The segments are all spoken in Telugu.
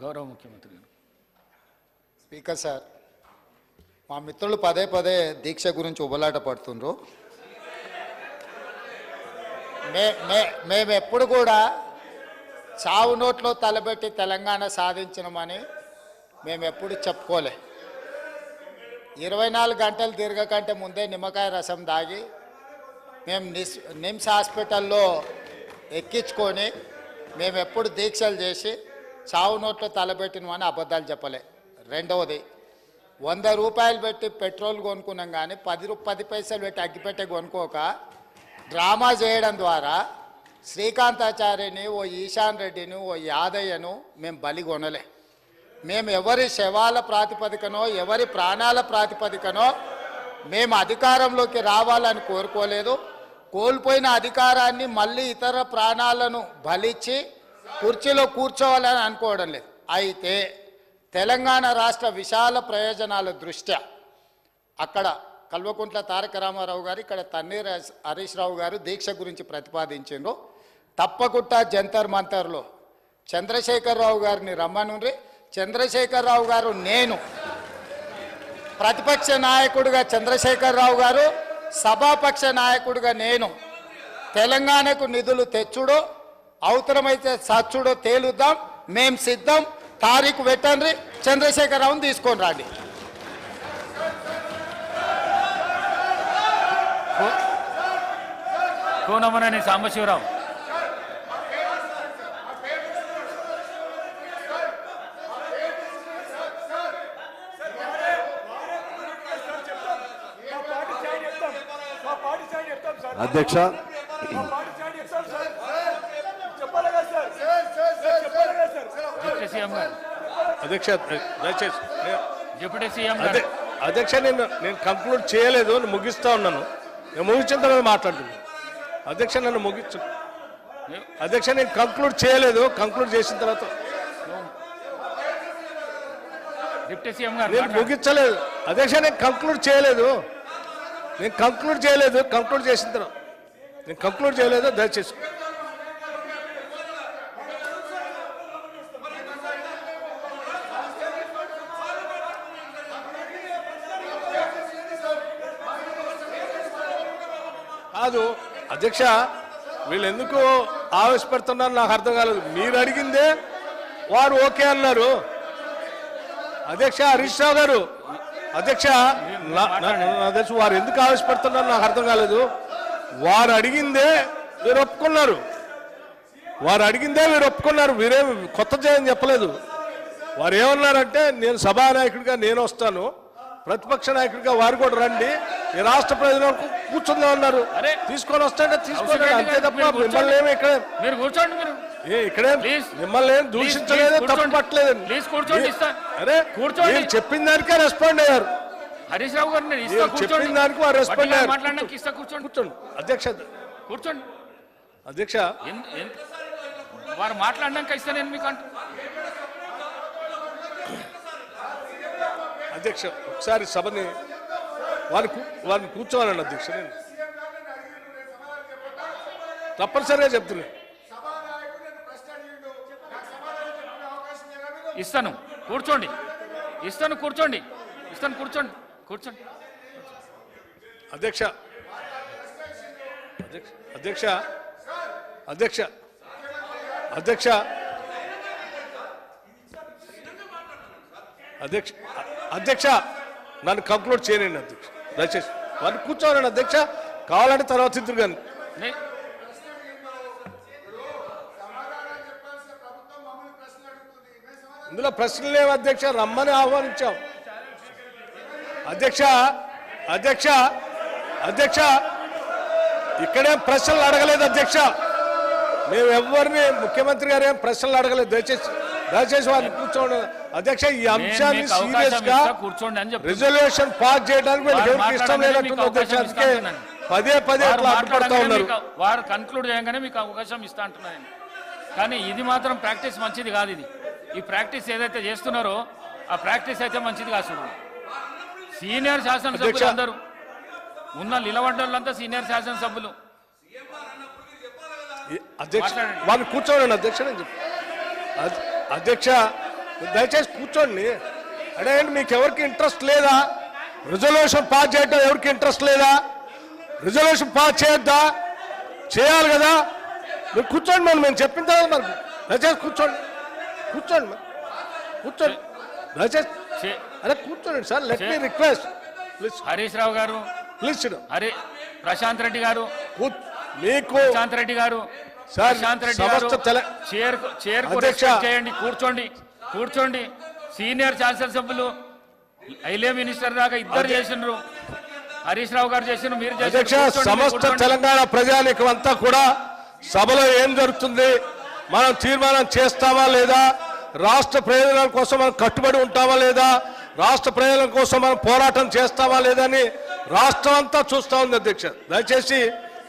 గౌరవ ముఖ్యమంత్రి గారు. స్పీకర్ సార్, మా మిత్రులు పదే పదే దీక్ష గురించి ఉబలాట పడుతుండ్రు. మేము ఎప్పుడు కూడా చావు నోట్లో తలబెట్టి తెలంగాణ సాధించినమని మేము ఎప్పుడు చెప్పుకోలే. 24 గంటలు తిరగకంటే ముందే నిమ్మకాయ రసం దాగి మేము నిమ్స్ హాస్పిటల్లో ఎక్కించుకొని మేము ఎప్పుడు దీక్షలు చేసి చావు నోట్లో తలబెట్టినమని అబద్ధాలు చెప్పలే. రెండవది, 100 రూపాయలు పెట్టి పెట్రోల్ కొనుక్కున్నాం కానీ 10 పైసలు పెట్టి అగ్గిపెట్టే కొనుక్కోక డ్రామా చేయడం ద్వారా శ్రీకాంతాచార్యని, ఓ ఈశాన్ రెడ్డిని, ఓ యాదయ్యను మేము బలి కొనలే. మేము ఎవరి శవాల ప్రాతిపదికనో ఎవరి ప్రాణాల ప్రాతిపదికనో మేము అధికారంలోకి రావాలని కోరుకోలేదు. కోల్పోయిన అధికారాన్ని మళ్ళీ ఇతర ప్రాణాలను బలిచ్చి కుర్చీలో కూర్చోవాలని అనుకోవడం లేదు. అయితే తెలంగాణ రాష్ట్ర విశాల ప్రయోజనాల దృష్ట్యా అక్కడ కల్వకుంట్ల తారక రామారావు గారు, ఇక్కడ తన్నీర్ హరీష్ రావు గారు దీక్ష గురించి ప్రతిపాదించారు. తప్పకుండా జంతర్ మంతర్లో చంద్రశేఖరరావు గారిని రమ్మనుండ్రి. చంద్రశేఖరరావు గారు, నేను ప్రతిపక్ష నాయకుడిగా చంద్రశేఖరరావు గారు, సభాపక్ష నాయకుడిగా నేను తెలంగాణకు నిధులు తెచ్చుడో అవసరమైతే సచ్చుడో తేలుద్దాం. మేం సిద్ధం. తారీఖు పెట్టండి, చంద్రశేఖరరావుని తీసుకొని రండి. కోనమనేని సాంబశివరావు. అధ్యక్ష, అధ్యక్ష దయచేసి డిప్యూటీ సీఎం గారు. అధ్యక్ష, నేను కంక్లూడ్ చేయలేదు, ముగిస్తా ఉన్నాను. నేను ముగించిన తర్వాత మాట్లాడుతున్నాను. అధ్యక్ష, నన్ను ముగించు. అధ్యక్ష, నేను కంక్లూడ్ చేయలేదు. కంక్లూడ్ చేసిన తర్వాత డిప్యూటీ సీఎం గారు నేను ముగించలేదు. అధ్యక్ష, నేను కంక్లూడ్ చేయలేదు. కంక్లూడ్ చేసిన తర్వాత నేను కంక్లూడ్ చేయలేదు. దయచేసి కాదు. అధ్యక్ష, వీళ్ళు ఎందుకు ఆవేశపడుతున్నారు నాకు అర్థం కాలేదు. మీరు అడిగిందే వారు ఓకే అన్నారు. అధ్యక్ష హరీష్ రావు గారు, అధ్యక్ష వారు ఎందుకు ఆవేశపడుతున్నారు నాకు అర్థం కాలేదు. వారు అడిగిందే మీరు ఒప్పుకున్నారు. వీరేం కొత్త చేయని చెప్పలేదు. వారు ఏమన్నారంటే, నేను సభానాయకుడిగా నేను వస్తాను, ప్రతిపక్ష నాయకుడిగా వారు కూడా రండి, ఈ రాష్ట్ర ప్రజలకు కూర్చుందా ఉన్నారు. తీసుకొని వస్తాంటే తీసుకొని, అంతే తప్ప మిమ్మల్ని ఏమి ఇక్కడ మీరు కూర్చోండి. మీరు ఇక్కడే మిమ్మల్ని ఏం దూషించలేదు, తప్పు పట్టలేదు. అరే కూర్చోండి, చెప్పిన దానికే రెస్పాండ్ అయ్యారు. హరీష్ రావు గారు చెప్పిన దానికి వారు రెస్పాండ్ అయ్యారు. మాట్లాడడానికి ఇస్తా, కూర్చోండి. అధ్యక్ష కూర్చోండి. అధ్యక్ష, వారు మాట్లాడినాక ఇస్తా నేను మీకు అంటూ. అధ్యక్ష, ఒకసారి సభని వారిని కూర్చోవాలండి. అధ్యక్ష, నేను తప్పనిసరిగా చెప్తున్నాను. ఇస్తాను, కూర్చోండి. కూర్చోండి. అధ్యక్ష, నన్ను కంక్లూడ్ చేయనండి. అధ్యక్ష, దయచేసి వారిని కూర్చోవాలండి. అధ్యక్ష, కావాలంటే తర్వాత ఇద్దరు కానీ ఇందులో ప్రశ్నలు లేవు. అధ్యక్ష, రమ్మని ఆహ్వానించాం. అధ్యక్ష ఇక్కడేం ప్రశ్నలు అడగలేదు. అధ్యక్ష, మేము ఎవరిని, ముఖ్యమంత్రి గారు ఏం ప్రశ్నలు అడగలేదు. దయచేసి వారిని కూర్చోండి. అధ్యక్ష, ఈ అంశాన్ని సీరియస్ గా రిజల్యూషన్ పాస్ చేయడానికి వీళ్ళకి ఇష్టం లేనట్టుంది. అధ్యక్ష, అందుకే పదే అట్లా అడ్డుపడతా ఉన్నారు. వారు కన్క్లూడ్ చేయగానే మీకు అవకాశం ఇస్తా అంటున్నాను. కానీ ఇది మాత్రం ప్రాక్టీస్ మంచిది కాదు. ఈ ప్రాక్టీస్ ఏదైతే చేస్తున్నారో ఆ ప్రాక్టీస్ అయితే మంచిది కాదు. సీనియర్ శాసనసభ్యులు అందరూ ఉన్న నిలబడ్డోళ్ళంతా సీనియర్ శాసనసభ్యులు. అధ్యక్ష, వాళ్ళు కూర్చోండి. అధ్యక్ష, అధ్యక్ష దయచేసి కూర్చోండి. అంటే మీకు ఎవరికి ఇంట్రెస్ట్ లేదా? రిజల్యూషన్ పాస్ చేయడం ఎవరికి ఇంట్రెస్ట్ లేదా? రిజల్యూషన్ పాస్ చేయొద్దా? చేయాలి కదా. మీరు కూర్చోండి, మేము చెప్పిన తర్వాత మరి దయచేసి కూర్చోండి. కూర్చోండి కూర్చోండి దయచేసి. అరే కూర్చోండి sir. Let me request please. Harish Rao గారు ప్లీజ్ ప్రశాంత్ రెడ్డి గారు మీకు ప్రశాంత్ రెడ్డి గారు సార్ ప్రశాంత్ రెడ్డి గారు చైర్ చేయండి. కూర్చోండి. సీనియర్ శాసనసభ్యులు ఐలే మినిస్టర్ దాకా ఇద్దరు చేసినారు. హరీష్ రావు గారు చేసినారు, మీరు అధ్యక్ష. సమస్త తెలంగాణ ప్రజానీకం అంతా కూడా సభలో ఏం జరుగుతుంది, మనం తీర్మానం చేస్తామా లేదా, రాష్ట్ర ప్రయోజనాల కోసం మనం కట్టుబడి ఉంటామా లేదా, రాష్ట్ర ప్రయోజనం కోసం మనం పోరాటం చేస్తామా లేదా అని రాష్ట్రం అంతా చూస్తా ఉంది. అధ్యక్ష దయచేసి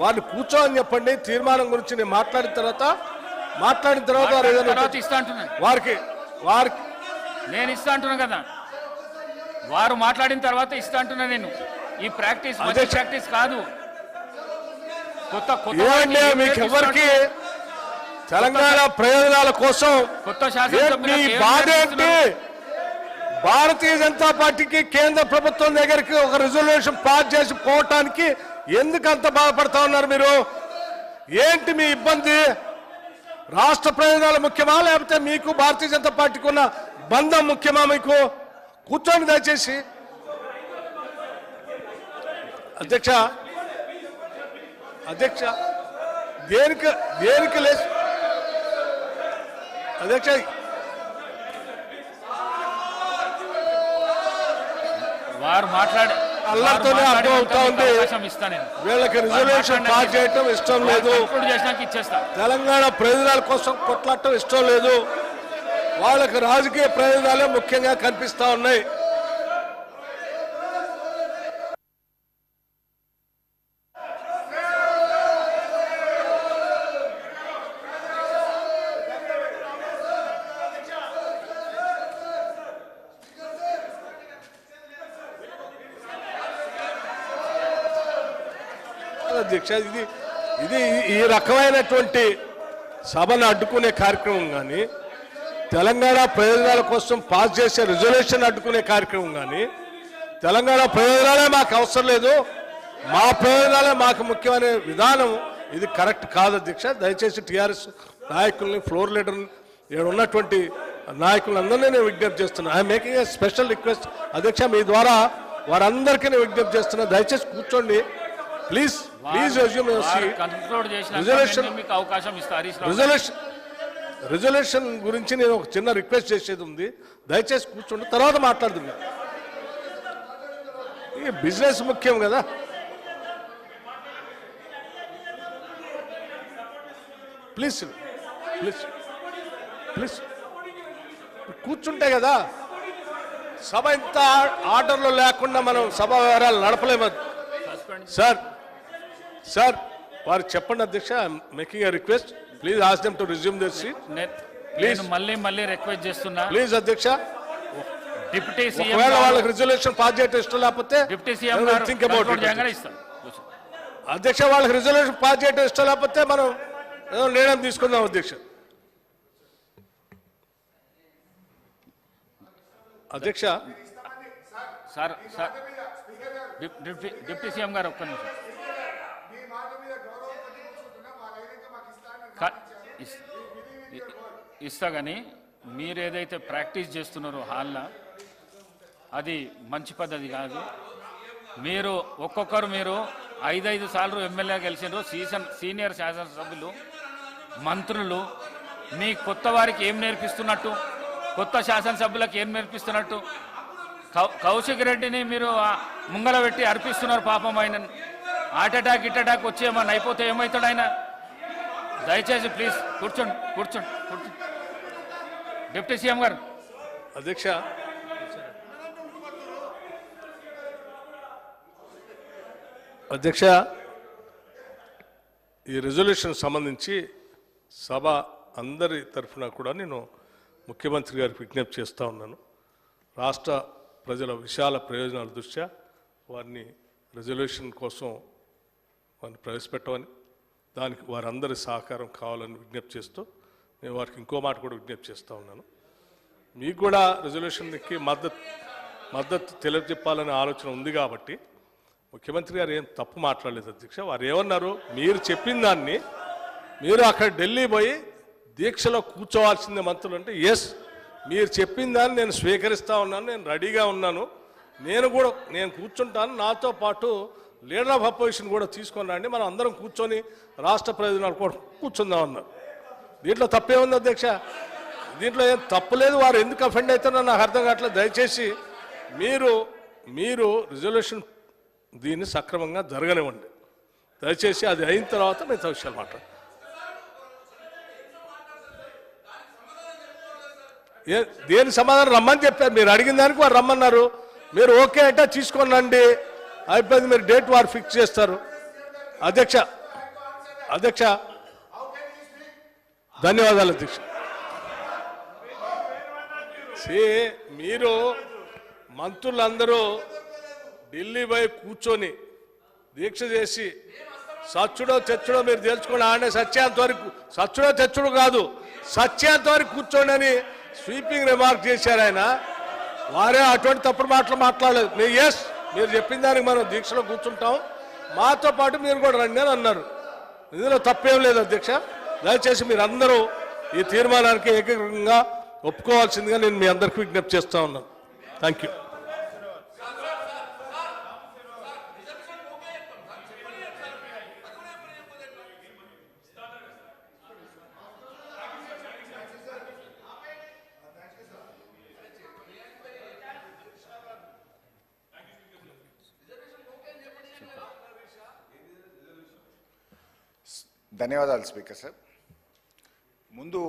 వారిని కూర్చోని చెప్పండి. తీర్మానం గురించి నేను మాట్లాడిన తర్వాత వారికి నేను ఇస్తా అంటున్నా కదా. వారు మాట్లాడిన తర్వాత ఇస్తా అంటున్నా నేను. ఈ ప్రాక్టీస్ ప్రాక్టీస్ కాదు. మీకు ఎవరికి తెలంగాణ ప్రయోజనాల కోసం కొత్త శాసనసభ్యులు బాధ ఏంటి? భారతీయ జనతా పార్టీకి కేంద్ర ప్రభుత్వం దగ్గరికి ఒక రిజల్యూషన్ పాస్ చేసి పోవటానికి ఎందుకు అంత బాధపడతా ఉన్నారు మీరు? ఏంటి మీ ఇబ్బంది? రాష్ట్ర ప్రయోజనాలు ముఖ్యమా, లేకపోతే మీకు భారతీయ జనతా పార్టీకి ఉన్న బంధం ముఖ్యమా? మీకు కూర్చోండి దయచేసి. అధ్యక్ష దేనికి లేదు అధ్యక్ష. వారు అల్లరితోనే అర్థం అవుతా ఉంది. వీళ్ళకి రిజర్వేషన్ పాస్ చేయటం ఇష్టం లేదు, తెలంగాణ ప్రయోజనాల కోసం కొట్లాడటం ఇష్టం లేదు, వాళ్ళకి రాజకీయ ప్రయోజనాలే ముఖ్యంగా కనిపిస్తా ఉన్నాయి. అధ్యక్ష ఇది ఈ రకమైనటువంటి సభను అడ్డుకునే కార్యక్రమం కానీ, తెలంగాణ ప్రయోజనాల కోసం పాస్ చేసే రిజల్యూషన్ అడ్డుకునే కార్యక్రమం కానీ, తెలంగాణ ప్రయోజనాలే మాకు అవసరం లేదు, మా ప్రయోజనాలే మాకు ముఖ్యమనే విధానం ఇది కరెక్ట్ కాదు అధ్యక్ష. దయచేసి టీఆర్ఎస్ నాయకుల్ని, ఫ్లోర్ లీడర్ని, ఇక్కడ ఉన్నటువంటి నాయకులందరినీ నేను విజ్ఞప్తి చేస్తున్నా. I'm making a special request అధ్యక్ష. మీ ద్వారా వారందరికీ నేను విజ్ఞప్తి చేస్తున్నా. దయచేసి కూర్చోండి ప్లీజ్. రిజల్యూషన్ గురించి నేను ఒక చిన్న రిక్వెస్ట్ చేసేది ఉంది. దయచేసి కూర్చోండి, తర్వాత మాట్లాడుతున్నా. ఈ బిజినెస్ ముఖ్యం కదా. ప్లీజ్ ప్లీజ్ ప్లీజ్ కూర్చుంటే కదా సభ ఇంత ఆర్డర్లో లేకుండా మనం సభ వ్యవహారాలు నడపలేము. సార్ వారు చెప్పండి అధ్యక్ష. Making a request, please ask them to resume there seat. Please మళ్ళీ రిక్వెస్ట్ చేస్తున్నా. ప్లీజ్ అధ్యక్ష. డిప్యూటీ సీఎం వాళ్ళకి రిజల్యూషన్ పాస్ చేయడం ఇష్టం లేకపోతే deputy CM think about it. అధ్యక్ష వాళ్ళకి రిజల్యూషన్ పాస్ చేయడం ఇష్టం లేకపోతే మనం నిర్ణయం తీసుకుందాం అధ్యక్ష. అధ్యక్ష సార్ డిప్యూటీ సీఎం గారు ఒక్క నిమిషం ఇస్తా. కానీ మీరు ఏదైతే ప్రాక్టీస్ చేస్తున్నారో హాల్లో అది మంచి పద్ధతి కాదు. మీరు ఒక్కొక్కరు మీరు 5 సార్లు ఎమ్మెల్యే గెలిచినారు, సీనియర్ శాసనసభ్యులు, మంత్రులు. మీ కొత్త వారికి ఏం నేర్పిస్తున్నట్టు, కొత్త శాసనసభ్యులకు ఏం నేర్పిస్తున్నట్టు? కౌశిక్ రెడ్డిని మీరు ముంగల పెట్టి అర్పిస్తున్నారు. పాపం ఆయన హార్ట్ అటాక్ వచ్చి ఏమన్నా అయిపోతే ఏమవుతాడు ఆయన? దయచేసి ప్లీజ్ కూర్చోండి. డిప్యూటీ సీఎం గారు. అధ్యక్ష ఈ రిజల్యూషన్ సంబంధించి సభ అందరి తరఫున కూడా నేను ముఖ్యమంత్రి గారికి విజ్ఞప్తి చేస్తూ ఉన్నాను. రాష్ట్ర ప్రజల విశాల ప్రయోజనాల దృష్ట్యా వారిని రిజల్యూషన్ కోసం వారిని ప్రవేశపెట్టమని, దానికి వారందరి సహకారం కావాలని విజ్ఞప్తి చేస్తూ నేను వారికి ఇంకో మాట కూడా విజ్ఞప్తి చేస్తూ ఉన్నాను. మీకు కూడా రెజల్యూషన్కి మద్దతు తెలియజెప్పాలనే ఆలోచన ఉంది కాబట్టి ముఖ్యమంత్రి గారు ఏం తప్పు మాట్లాడలేదు అధ్యక్ష. వారు ఏమన్నారు, మీరు చెప్పిన దాన్ని మీరు అక్కడ ఢిల్లీ పోయి దీక్షలో కూర్చోవాల్సిందే మంత్రులు అంటే, ఎస్ మీరు చెప్పిన దాన్ని నేను స్వీకరిస్తూ ఉన్నాను, నేను రెడీగా ఉన్నాను, నేను కూర్చుంటాను, నాతో పాటు లీడర్ ఆఫ్ అపోజిషన్ కూడా తీసుకొని రండి, మనం అందరం కూర్చొని రాష్ట్ర ప్రయోజనాలు కూడా కూర్చుందాం అన్నారు. దీంట్లో తప్పేముంది అధ్యక్ష? దీంట్లో ఏం తప్పులేదు. వారు ఎందుకు అఫెండ్ అవుతారో నాకు అర్థం కావట్లేదు. దయచేసి మీరు రిజల్యూషన్ దీన్ని సక్రమంగా జరగనివ్వండి. దయచేసి అది అయిన తర్వాత మిగతా విషయాలు మాట్లాడు. దేని సమాధానం రమ్మని చెప్పారు. మీరు అడిగిన దానికి వారు రమ్మన్నారు. మీరు ఓకే అంటే తీసుకోనండి, అయిపోయింది. మీరు డేట్ వారు ఫిక్స్ చేస్తారు. అధ్యక్ష ధన్యవాదాలు అధ్యక్ష. మీరు మంత్రులందరూ ఢిల్లీ పోయి కూర్చొని దీక్ష చేసి సచ్చుడో తెచ్చుడో మీరు తెలుసుకోండి. ఆడే సత్యాంత వరకు, సచ్చుడో తెచ్చుడు కాదు, సత్యాంత వరకు కూర్చోండి అని స్వీపింగ్ రిమార్క్ చేశారు ఆయన. వారే అటువంటి తప్పుడు మాటలు మాట్లాడలేదు. మీరు చెప్పిన దానికి మనం దీక్షలో కూర్చుంటాం, మాతో పాటు మీరు కూడా రండి అని అన్నారు. ఇందులో తప్పేం లేదు అధ్యక్ష. దయచేసి మీరు అందరూ ఈ తీర్మానానికి ఏకీకృతంగా ఒప్పుకోవాల్సిందిగా నేను మీ అందరికీ విజ్ఞప్తి చేస్తూ ఉన్నాను. Thank you. ధన్యవాదాలు స్పీకర్ సార్. ముందు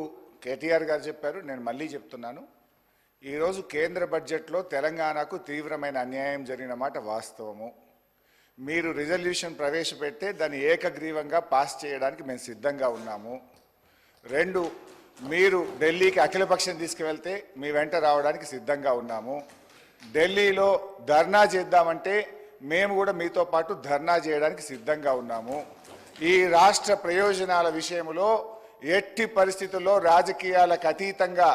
కేటీఆర్ గారు చెప్పారు, నేను మళ్ళీ చెప్తున్నాను. ఈరోజు కేంద్ర బడ్జెట్లో తెలంగాణకు తీవ్రమైన అన్యాయం జరిగిన మాట వాస్తవము. మీరు రిజల్యూషన్ ప్రవేశపెడితే దాన్ని ఏకగ్రీవంగా పాస్ చేయడానికి మేము సిద్ధంగా ఉన్నాము. 2, మీరు ఢిల్లీకి అఖిలపక్షం తీసుకువెళ్తే మీ వెంట రావడానికి సిద్ధంగా ఉన్నాము. ఢిల్లీలో ధర్నా చేద్దామంటే మేము కూడా మీతో పాటు ధర్నా చేయడానికి సిద్ధంగా ఉన్నాము. ఈ రాష్ట్ర ప్రయోజనాల విషయంలో ఎట్టి పరిస్థితుల్లో రాజకీయాలకు అతీతంగా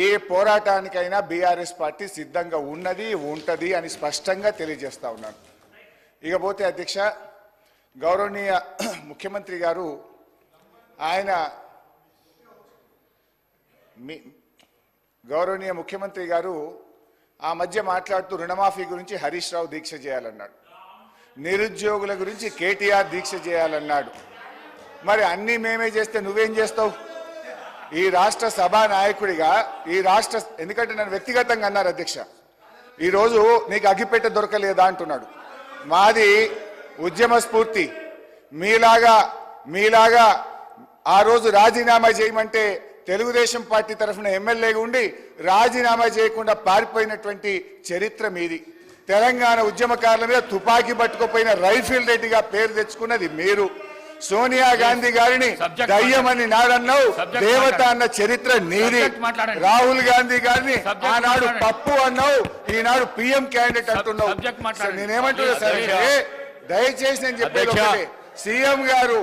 ఏ పోరాటానికైనా బీఆర్ఎస్ పార్టీ సిద్ధంగా ఉన్నది, ఉంటుంది అని స్పష్టంగా తెలియజేస్తా ఉన్నాను. ఇకపోతే అధ్యక్ష, గౌరవనీయ ముఖ్యమంత్రి గారు ఆ మధ్య మాట్లాడుతూ రుణమాఫీ గురించి హరీష్ రావు దీక్ష చేయాలన్నాడు, నిరుద్యోగుల గురించి కేటీఆర్ దీక్ష చేయాలన్నాడు. మరి అన్నీ మేమే చేస్తే నువ్వేం చేస్తావు? ఈ రాష్ట్ర సభా నాయకుడిగా ఎందుకంటే నన్ను వ్యక్తిగతంగా అన్నారు అధ్యక్ష, ఈరోజు నీకు అగ్గిపెట్టె దొరకలేదా అంటున్నాడు. మాది ఉద్యమ స్ఫూర్తి. మీలాగా ఆ రోజు రాజీనామా చేయమంటే తెలుగుదేశం పార్టీ తరఫున ఎమ్మెల్యేగా ఉండి రాజీనామా చేయకుండా పారిపోయినటువంటి చరిత్ర మీది. తెలంగాణ ఉద్యమకారుల మీద తుపాకీ పట్టుకుపోయిన రైఫిల్ రెడ్డిగా పేరు తెచ్చుకున్నది మీరు. సోనియా గాంధీ గారిని దయ్యమని నాడన్నావు, దేవత అన్న చరిత్ర నీది. రాహుల్ గాంధీ గారిని ఆనాడు పప్పు అన్నావు, ఈనాడు పిఎం క్యాండిడేట్ అంటున్నావు. నేనేమంటున్నా సార్, దయచేసి నేను చెప్పేది ఒకటే, సీఎం గారు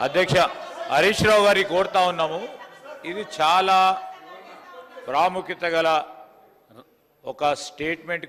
అధ్యక్ష హరీష్ రావు గారికి కోరుతా ఉన్నాము. ఇది చాలా ప్రాముఖ్యత గల ఒక స్టేట్మెంట్